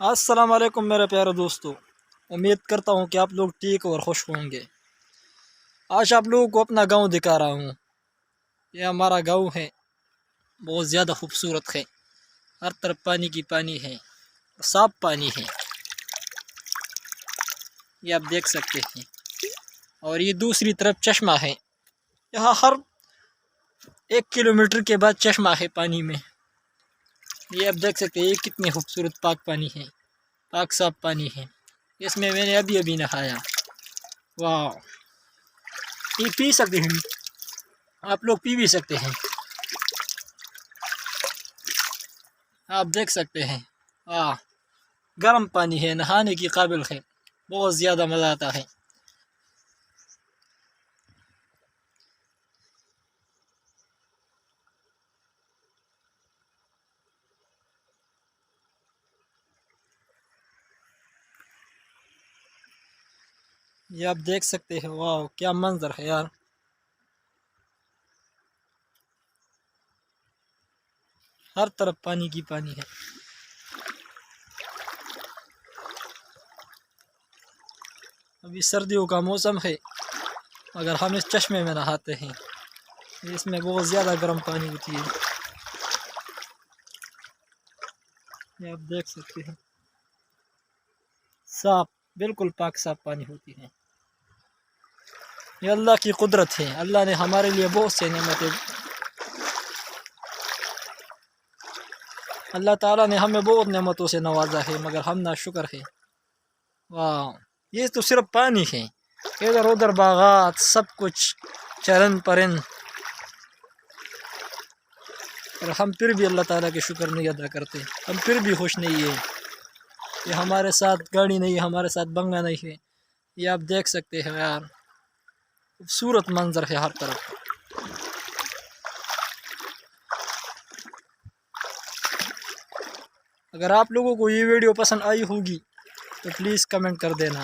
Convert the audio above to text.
السلام علیکم میرے پیارے دوستو، امید کرتا ہوں کہ آپ لوگ ٹھیک اور خوش ہوں گے۔ آج آپ لوگوں کو اپنا گاؤں دکھا رہا ہوں۔ یہ ہمارا گاؤں ہے، بہت زیادہ خوبصورت ہے۔ ہر طرف پانی کی پانی ہے، صاف پانی ہے، یہ آپ دیکھ سکتے ہیں۔ اور یہ دوسری طرف چشمہ ہے، یہاں ہر 1 کلومیٹر کے بعد چشمہ ہے پانی میں۔ یہ آپ دیکھ سکتے ہیں، یہ کتنے خوبصورت پاک پانی ہے، پاک صاف پانی ہے۔ اس میں نے ابھی نہایا۔ واہ، یہ پی سکتے ہیں، آپ لوگ پی بھی سکتے ہیں۔ آپ دیکھ سکتے ہیں، گرم پانی ہے، نہانے کی قابل ہے، بہت زیادہ مزہ آتا ہے۔ یہ آپ دیکھ سکتے ہیں، واہ کیا منظر ہے یار۔ ہر طرف پانی کی پانی ہے۔ ابھی سردیوں کا موسم ہے، مگر ہم اس چشمے میں نہاتے ہیں۔ اس میں بہت زیادہ گرم پانی ہوتی ہے، یہ آپ دیکھ سکتے ہیں، صاف، بالکل پاک صاف پانی ہوتی ہے۔ یہ اللہ کی قدرت ہے، اللہ نے ہمارے لیے بہت سے نعمتیں، اللہ تعالیٰ نے ہمیں بہت نعمتوں سے نوازا ہے، مگر ہم ناشکر ہے۔ واہ، یہ تو صرف پانی ہے، ادھر ادھر باغات، سب کچھ چرن پرن، اور ہم پھر بھی اللہ تعالیٰ کے شکر نہیں ادا کرتے، ہم پھر بھی خوش نہیں ہیں۔ یہ ہمارے ساتھ گاڑی نہیں ہے، ہمارے ساتھ بنگلہ نہیں ہے، یہ آپ دیکھ سکتے ہیں یار، خوبصورت منظر ہے ہر طرف۔ اگر آپ لوگوں کو یہ ویڈیو پسند آئی ہوگی تو پلیز کمنٹ کر دینا۔